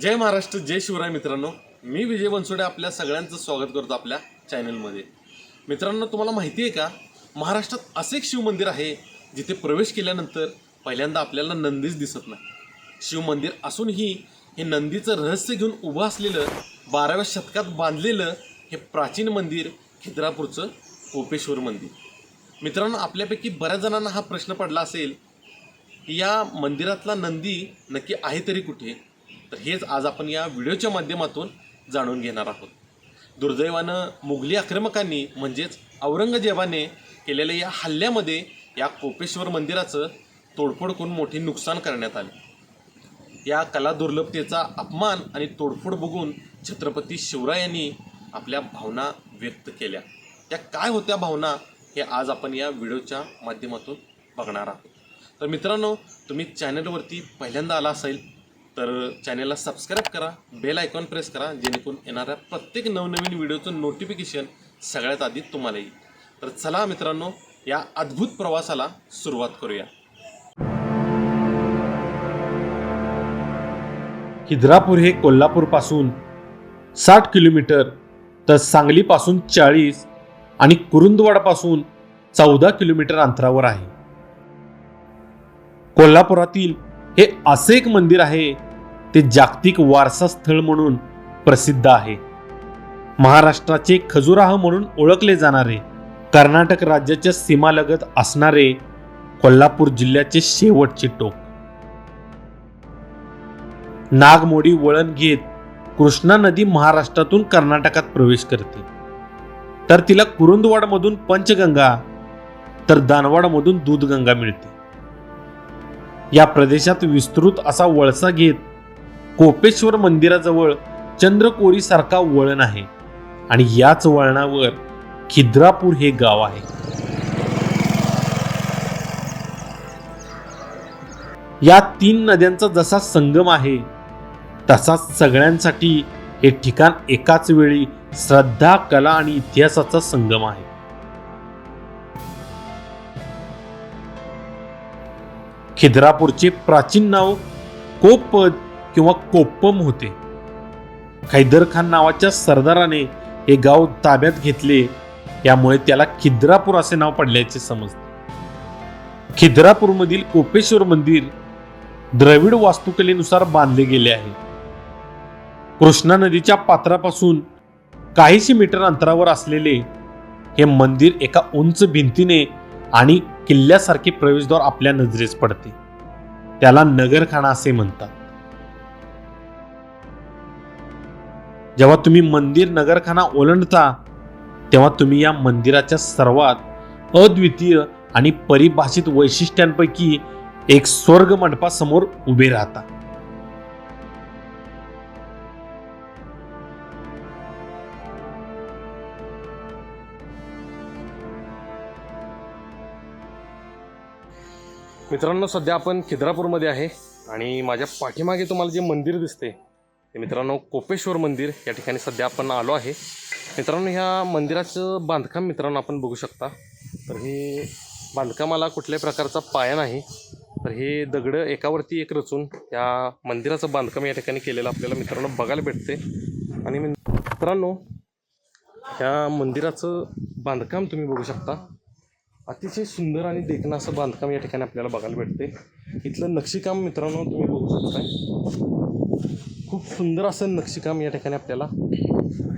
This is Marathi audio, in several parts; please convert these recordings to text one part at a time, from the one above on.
जय महाराष्ट्र, जय शिवराय. मित्रांनो, मी विजय बनसोडे आपल्या सगळ्यांचं स्वागत करतो आपल्या चॅनलमध्ये. मित्रांनो, तुम्हाला माहिती आहे का, महाराष्ट्रात असे एक शिवमंदिर आहे जिथे प्रवेश केल्यानंतर पहिल्यांदा आपल्याला नंदीच दिसत नाही. शिवमंदिर असूनही हे नंदीचं रहस्य घेऊन उभं असलेलं 12व्या शतकात बांधलेलं हे प्राचीन मंदिर खिद्रापूरचं कोपेश्वर मंदिर. मित्रांनो, आपल्यापैकी बऱ्याच जणांना हा प्रश्न पडला असेल की या मंदिरातला नंदी नक्की आहे तरी कुठे. तर हेच आज आपण या व्हिडिओच्या माध्यमातून जाणून घेणार आहोत. दुर्दैवानं मुघली आक्रमकांनी म्हणजेच औरंगजेबाने केलेल्या या हल्ल्यामध्ये या कोपेश्वर मंदिराचं तोडफोड करून मोठे नुकसान करण्यात आले. या कला दुर्लभतेचा अपमान आणि तोडफोड बघून छत्रपती शिवरायांनी आपल्या भावना व्यक्त केल्या. त्या काय होत्या भावना हे आज आपण या व्हिडिओच्या माध्यमातून बघणार आहोत. तर मित्रांनो, तुम्ही चॅनलवरती पहिल्यांदा आला असेल तर चॅनलला सबस्क्राईब करा, बेल आयकॉन प्रेस करा, जेणेकरून येणाऱ्या प्रत्येक नवनवीन व्हिडिओचं नोटिफिकेशन सगळ्यात आधी तुम्हाला येईल. तर चला मित्रांनो, या अद्भुत प्रवासाला सुरुवात करूया. खिद्रापूर हे कोल्हापूरपासून 60 किलोमीटर तर सांगलीपासून 40 आणि कुरुंदवाडापासून 14 किलोमीटर अंतरावर आहे. कोल्हापुरातील हे असे एक मंदिर आहे ते जागतिक वारसा स्थळ म्हणून प्रसिद्ध आहे. महाराष्ट्राचे खजुराहो म्हणून ओळखले जाणारे, कर्नाटक राज्याच्या सीमालगत असणारे कोल्हापूर जिल्ह्याचे शेवटचे टोक. नागमोडी वळण घेत कृष्णा नदी महाराष्ट्रातून कर्नाटकात प्रवेश करते. तर तिला कुरुंदवाडमधून पंचगंगा तर दानवाडमधून दूधगंगा मिळते. या प्रदेशात विस्तृत असा वळसा घेत कोपेश्वर मंदिराजवळ चंद्रकोरी सारखा वळण आहे आणि याच वळणावर खिद्रापूर हे गाव आहे. या 3 नद्यांचा जसा संगम आहे तसाच सगळ्यांसाठी हे ठिकाण एकाच वेळी श्रद्धा, कला आणि इतिहासाचा संगम आहे. खिद्रापूरचे प्राचीन नाव कोपद किंवा कोप्पम होते. हैदर खान नावाच्या सरदाराने हे गाव ताब्यात घेतले, यामुळे त्याला खिद्रापूर असे नाव पडल्याचे समजते. खिद्रापूरमधील कोपेश्वर मंदिर द्रविड वास्तुकलेनुसार बांधले गेले आहे. कृष्णा नदीच्या पात्रापासून काहीशी मीटर अंतरावर असलेले हे मंदिर एका उंच भिंतीने आणि किल्ल्यासारखे प्रवेशद्वार आपल्या नजरेस पडते. त्याला नगरखाना असे म्हणतात. जेव्हा तुम्ही मंदिर नगरखाना ओलांडता तेव्हा तुम्ही या मंदिराच्या सर्वात अद्वितीय आणि परिभाषित वैशिष्ट्यांपैकी एक स्वर्ग मंडपासमोर उभे राहता. मित्रांनो, सध्या आपण खिद्रापूरमध्ये आहे आणि माझ्या पाठीमागे तुम्हाला जे मंदिर दिसते ते मित्रांनो कोपेश्वर मंदिर या ठिकाणी सध्या आपण आलो आहे. मित्रांनो, ह्या मंदिराचं बांधकाम मित्रांनो आपण बघू शकता. तर हे बांधकामाला कुठल्याही प्रकारचा पाया नाही. तर हे दगड एकावरती एक रचून या मंदिराचं बांधकाम या ठिकाणी केलेलं आपल्याला मित्रांनो बघायला भेटते. आणि मित्रांनो, ह्या मंदिराचं बांधकाम तुम्ही बघू शकता. अतिशय सुंदर आणि देखणं असं बांधकाम या ठिकाणी आपल्याला बघायला भेटते. इथलं नक्षीकाम मित्रांनो तुम्ही बघू शकताय. खूप सुंदर असं नक्षीकाम या ठिकाणी आपल्याला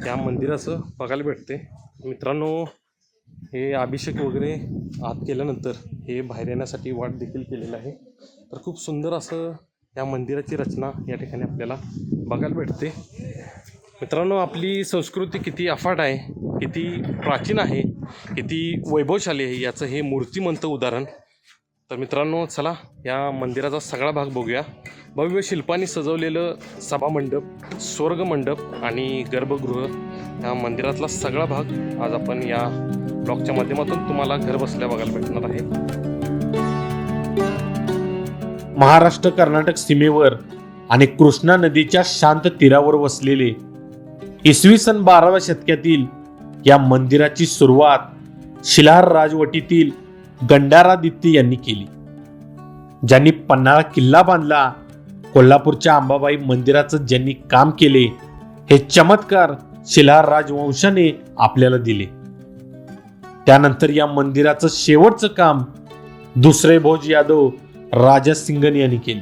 या मंदिराचं बघायला भेटते. मित्रांनो, हे अभिषेक वगैरे आत केल्यानंतर हे बाहेर येण्यासाठी वाट देखील केलेलं आहे. तर खूप सुंदर असं या मंदिराची रचना या ठिकाणी आपल्याला बघायला भेटते. मित्रांनो, आपली संस्कृती किती अफाट आहे, किती प्राचीन आहे, किती वैभवशाली आहे याचं हे मूर्तिमंत उदाहरण. तर मित्रांनो, चला या मंदिराचा सगळा भाग बघूया. भव्य शिल्पांनी सजवलेलं सभामंडप, स्वर्गमंडप आणि गर्भगृह या मंदिरातला सगळा भाग आज आपण या ब्लॉगच्या माध्यमातून तुम्हाला घर बसल्या बघायला भेटणार आहे. महाराष्ट्र कर्नाटक सीमेवर आणि कृष्णा नदीच्या शांत तीरावर वसलेले इसवी सन 12व्या शतकातील या मंदिराची सुरुवात शिलाहार राजवटीतील गंडारादित्य यांनी केली. ज्यांनी पन्हाळा किल्ला बांधला कोल्हापूरच्या अंबाबाई मंदिराचं ज्यांनी काम केले हे चमत्कार शिलाहार राजवंशाने आपल्याला दिले. त्यानंतर या मंदिराचं शेवटचं काम दुसरे भोज यादव राजा सिंगन यांनी केले.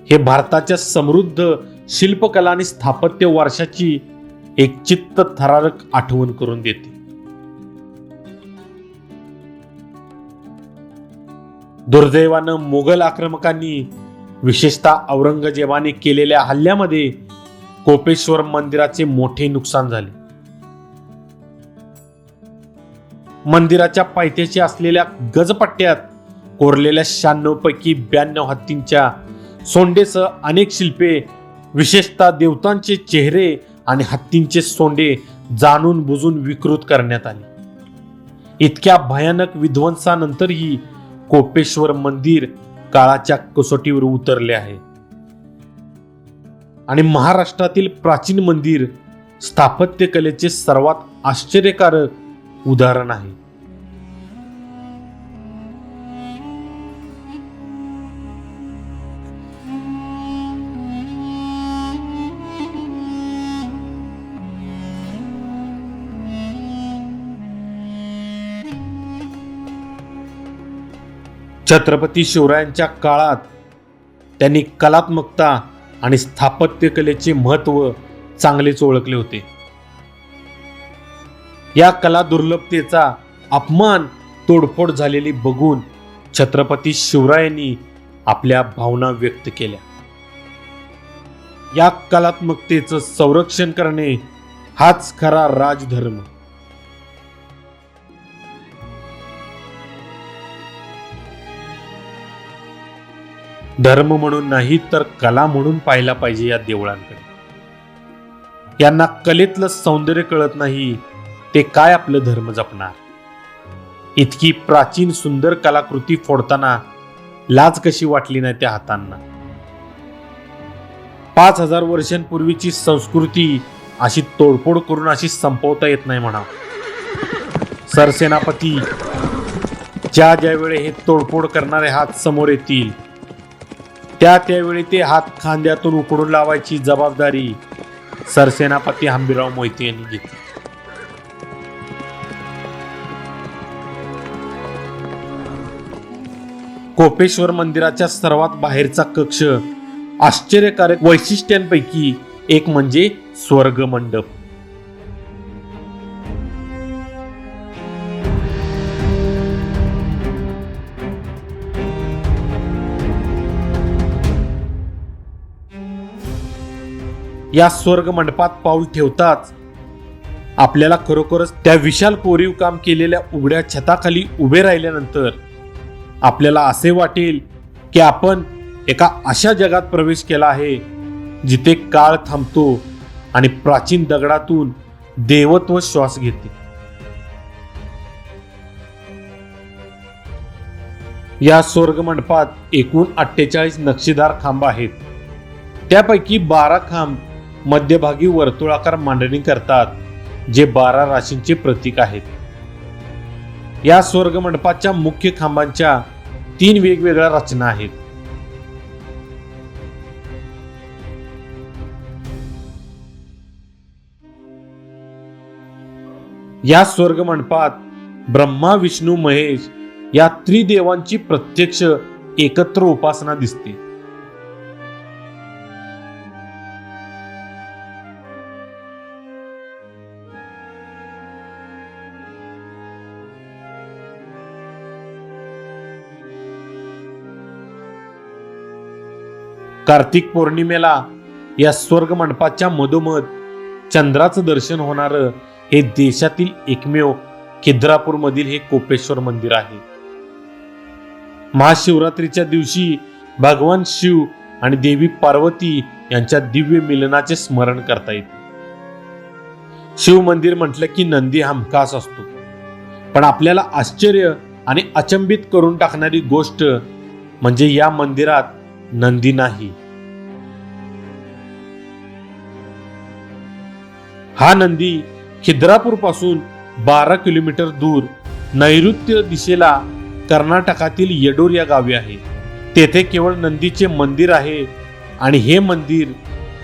हे भारताच्या समृद्ध शिल्पकला आणि स्थापत्य वारशाची एक चित्त थरारक आठवण करून देते. दुर्दैवानं मोगल आक्रमकांनी विशेषतः औरंगजेबाने केलेल्या हल्ल्यामध्ये कोपेश्वर मंदिराचे मोठे नुकसान झाले. मंदिराच्या पायथ्याशी असलेल्या गजपट्ट्यात कोरलेल्या 96 पैकी 92 हत्तींच्या सोंडेसह अनेक शिल्पे, विशेषतः देवतांचे चेहरे आणि हत्तींचे सोंडे जाणून बुजून विकृत करण्यात आले. इतक्या भयानक विध्वंसानंतरही कोपेश्वर मंदिर काळाच्या कसोटीवर उतरले आहे आणि महाराष्ट्रातील प्राचीन मंदिर स्थापत्यकलेचे सर्वात आश्चर्यकारक उदाहरण आहे. छत्रपती शिवरायांच्या काळात त्यांनी कलात्मकता आणि स्थापत्यकलेचे महत्त्व चांगलेच ओळखले होते. या कला दुर्लभतेचा अपमान तोडफोड झालेली बघून छत्रपती शिवरायांनी आपल्या भावना व्यक्त केल्या. या कलात्मकतेचं संरक्षण करणे हाच खरा राजधर्म. धर्म म्हणून नाही तर कला म्हणून पाहिला पाहिजे या देवळांकडे. यांना कलेतलं सौंदर्य कळत नाही ते काय आपलं धर्म जपणार. इतकी प्राचीन सुंदर कलाकृती फोडताना लाज कशी वाटली नाही त्या हातांना. 5000 वर्षांपूर्वीची संस्कृती अशी तोडफोड करून अशी संपवता येत नाही म्हणा. सरसेनापती ज्यावेळी हे तोडफोड करणारे हात समोर येतील त्यावेळी ते हात खांद्यातून उकडून लावायची जबाबदारी सरसेनापती हंबीरराव मोहिते यांनी घेतली. कोपेश्वर मंदिराच्या सर्वात बाहेरचा कक्ष आश्चर्यकारक वैशिष्ट्यांपैकी एक म्हणजे स्वर्ग मंडप. या स्वर्ग मंडपात पाऊल ठेवताच आपल्याला खरोखरच त्या विशाल कोरीव काम केलेल्या उघड्या छताखाली उभे राहिल्यानंतर आपल्याला असे वाटेल की आपण एका अशा जगात प्रवेश केला आहे जिथे काळ थांबतो आणि प्राचीन दगडातून देवत्व श्वास घेते. या स्वर्ग मंडपात एकूण 48 नक्षीदार खांब आहेत. त्यापैकी 12 खांब मध्यभागी वर्तुळाकार मांडणी करतात जे 12 राशींचे प्रतीक आहेत. या स्वर्ग मंडपाच्या मुख्य खांबांच्या 3 वेगवेगळ्या रचना आहेत. या स्वर्ग मंडपात ब्रह्मा, विष्णू, महेश या त्रिदेवांची प्रत्यक्ष एकत्र उपासना दिसते. कार्तिक पौर्णिमेला या स्वर्ग मंडपाच्या मधोमध चंद्राचं दर्शन होणारं हे देशातील एकमेव खिद्रापूर मधील हे कोपेश्वर मंदिर आहे. महाशिवरात्रीच्या दिवशी भगवान शिव आणि देवी पार्वती यांच्या दिव्य मिलनाचे स्मरण करता येते. शिव मंदिर म्हटलं की नंदी हमखास असतो, पण आपल्याला आश्चर्य आणि अचंबित करून टाकणारी गोष्ट म्हणजे या मंदिरात नंदी नाही. हा नंदी खिद्रापूर पासून 12 किलोमीटर दूर नैऋत्य दिशेला कर्नाटकातील येडूर या गावी आहे. तेथे केवळ नंदीचे मंदिर आहे आणि हे मंदिर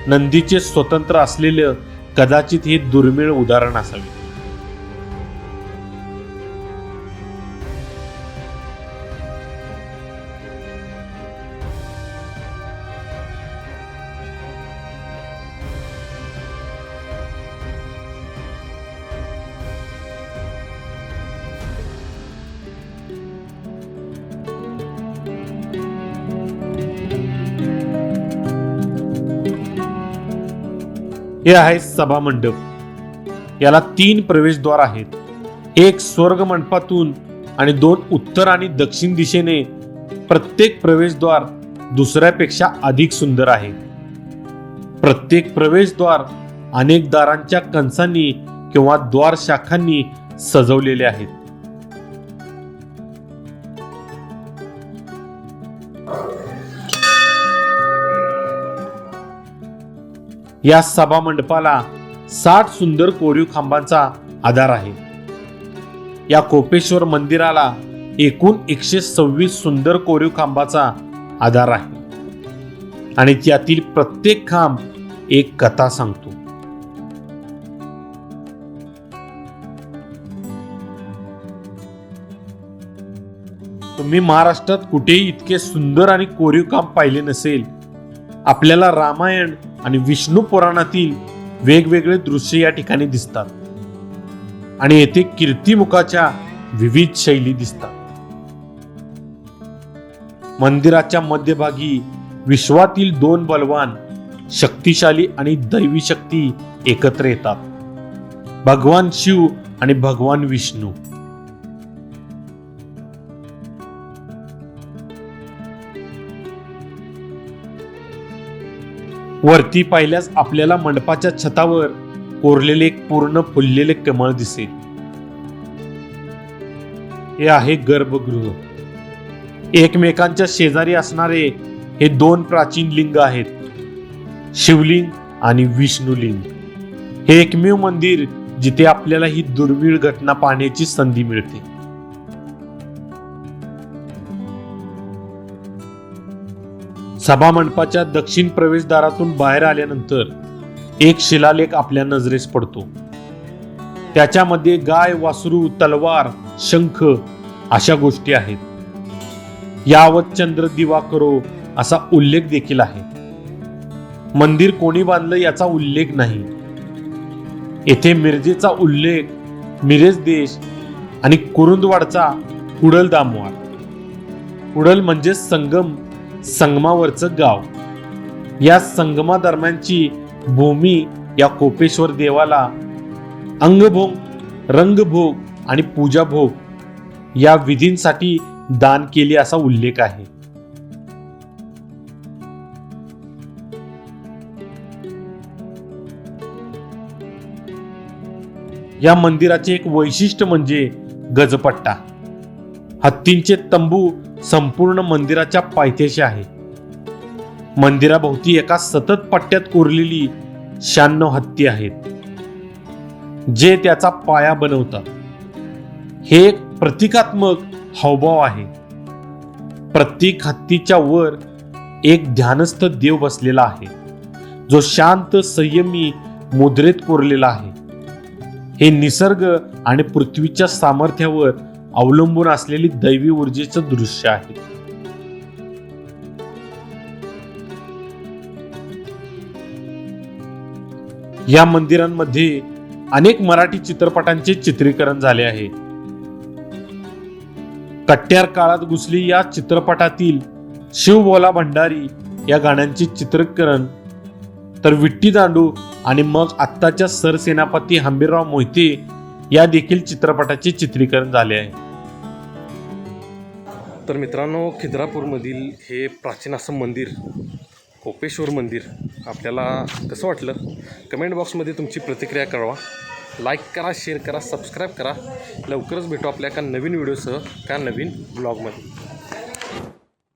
नंदीचे स्वतंत्र असलेले कदाचित हे दुर्मिळ उदाहरण असावे. हे आहे सभा मंडप. याला 3 प्रवेशद्वार आहेत. एक स्वर्ग मंडपातून आणि 2 उत्तर आणि दक्षिण दिशेने. प्रत्येक प्रवेशद्वार दुसऱ्यापेक्षा अधिक सुंदर आहे. प्रत्येक प्रवेशद्वार अनेक दारांच्या कंसांनी किंवा द्वार शाखांनी सजवलेले आहेत. या सभा मंडपाला 60 सुंदर कोरीव खांबांचा आधार आहे. या कोपेश्वर मंदिराला एकूण 126 सुंदर कोरीव खांबाचा आधार आहे आणि त्यातील प्रत्येक खांब एक कथा सांगतो. तुम्ही महाराष्ट्रात कुठेही इतके सुंदर आणि कोरीव काम पाहिले नसेल. आपल्याला रामायण आणि विष्णू पुराणातील वेगवेगळे दृश्य या ठिकाणी दिसतात आणि येथे कीर्तिमुखाच्या विविध शैली दिसतात. मंदिराच्या मध्यभागी विश्वातील 2 बलवान, शक्तिशाली आणि दैवी शक्ती एकत्र येतात. भगवान शिव आणि भगवान विष्णू. वरती पाहिल्यास आपल्याला मंडपाच्या छतावर कोरलेले एक पूर्ण फुललेले कमळ दिसेल. हे आहे गर्भगृह. एकमेकांच्या शेजारी असणारे हे 2 प्राचीन लिंग आहेत, शिवलिंग आणि विष्णुलिंग. हे एकमेव मंदिर जिथे आपल्याला ही दुर्मिळ घटना पाहण्याची संधी मिळते. सभा मंडपाच्या दक्षिण प्रवेशद्वारातून बाहेर आल्यानंतर एक शिलालेख आपल्या नजरेस पडतो. त्याच्यामध्ये गाय, वासरू, तलवार, शंख अशा गोष्टी आहेत. यावत चंद्र दिवा करो असा उल्लेख देखील आहे. मंदिर कोणी बांधलं याचा उल्लेख नाही. येथे मिरजेचा उल्लेख, मिरज देश आणि कुरुंदवाडचा कुडल दामवार. कुडल म्हणजे संगम, संगमावरचं गाव. या संगमा दरम्यानची भूमी या कोपेश्वर देवाला अंगभोग, रंगभोग आणि पूजाभोग या विधींसाठी दान केले असा उल्लेख आहे. या मंदिराचे एक वैशिष्ट्य म्हणजे गजपट्टा. हत्तींचे तंबू संपूर्ण मंदिराच्या पायथ्याशी आहे. मंदिराभोवती एका सतत पट्ट्यात कोरलेली 96 हत्ती आहेत, जे त्याचा पाया बनवतात. हे एक प्रतिकात्मक हावभाव आहे. प्रत्येक हत्तीच्या वर एक ध्यानस्थ देव बसलेला आहे, जो शांत संयमी मुद्रेत कोरलेला आहे. हे निसर्ग आणि पृथ्वीच्या सामर्थ्यावर अवलंबून असलेली दैवी ऊर्जेचं दृश्य आहे. या मंदिरांमध्ये अनेक मराठी चित्रपटांचे चित्रीकरण झाले आहे. कट्यार काळात घुसली या चित्रपटातील शिव बोला भंडारी या गाण्यांचे चित्रीकरण, तर विट्टी दांडू आणि मग आत्ताच्या सरसेनापती हंबीरराव मोहिते या देखील चित्रपटाचे चित्रीकरण झाले आहे. तर मित्रांनो, खिद्रापूरमधील हे प्राचीन असं मंदिर, कोपेश्वर मंदिर, आपल्याला कसं वाटलं? कमेंट बॉक्समध्ये तुमची प्रतिक्रिया कळवा. लाईक करा, शेअर करा, सबस्क्राईब करा. लवकरच भेटू आपल्या एका नवीन व्हिडिओसह, एका नवीन ब्लॉगमध्ये.